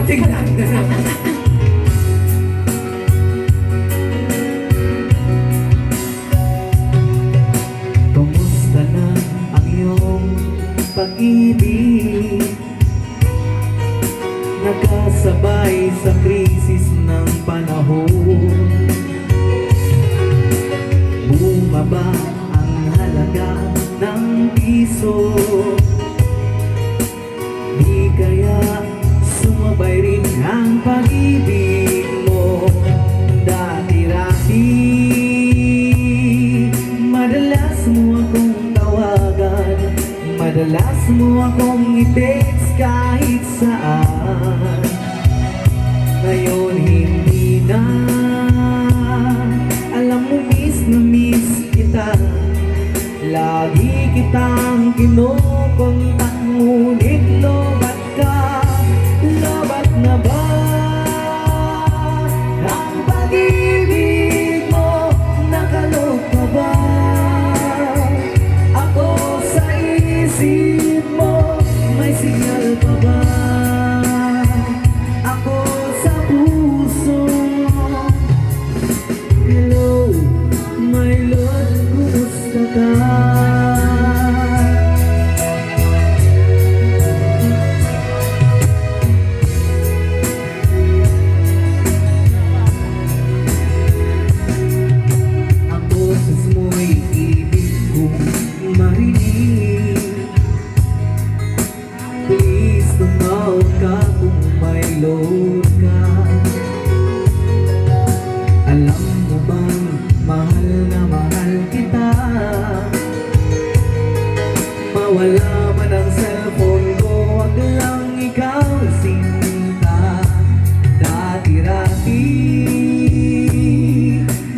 tingnan. Kumusta na ang iyong pag-ibig? Nagkasabay sa krisis ng panahon. Bumaba ang halaga ng piso. Di kaya sumabay rin ang pag-ibig mo. Dati-dati madalas mo akong tawagan, madalas mo akong i-text kahit saan. Ngayon hindi na. Alam mo miss na miss kita. Lagi kitang kinukontak, ngunit lobat ka. Lobat na ba ang pag-ibig mo? Nakalog ka ba ako sa isip mo? May signal pa ba ako sa puso mo? Hello, my love, kumusta ka? Ang boses mo'y ibig kong marinig. Please tumawag ka kung may load ka. Alam mo bang mahal na mahal kita? Mawala man ang cellphone ko, wag lang ikaw sinta. Dati-dati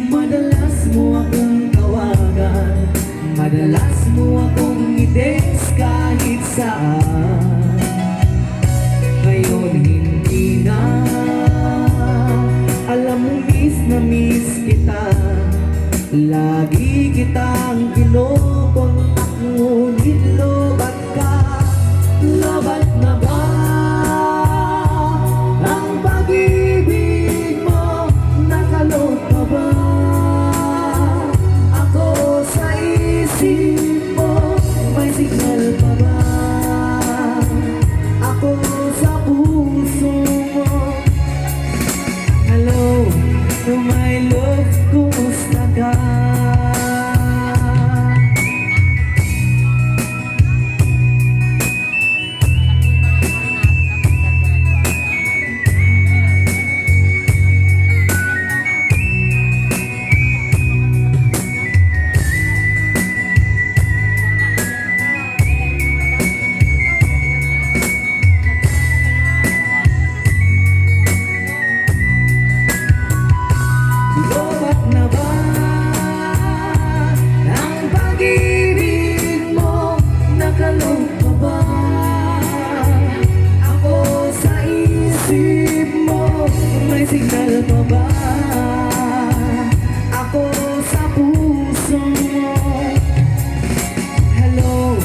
madalas mo akong tawagan, madalas mo akong i-text kahit saan. Ngayon hindi na. Alam mo miss na miss kita. Lagi kitang kinukontak, ngunit lobat ka. Lobat na ba ang pag-ibig mo? Nakalog ka ba ako sa isip mo? May signal pa ba ako sa puso mo? Hello, to my love, kumusta ka? Lobat na ba ang pag-ibig mo? Nakalog ka ba ako sa isip mo? May signal pa ba ako sa puso mo? Hello,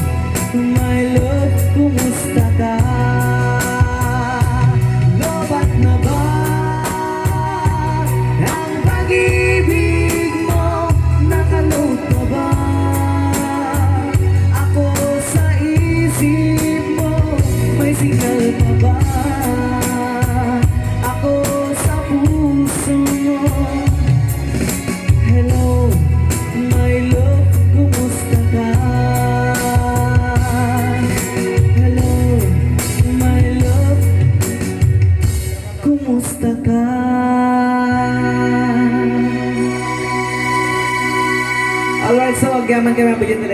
my love, kumusta ka? Lobat na ba ang pag-ibig mo? Nakalog ka ba ako sa isip mo? May signal pa ba ako sa puso mo? Hello, my love, kumusta ka? Hello, my love, kumusta ka? Alright, so agaman kami ang bigyan nila.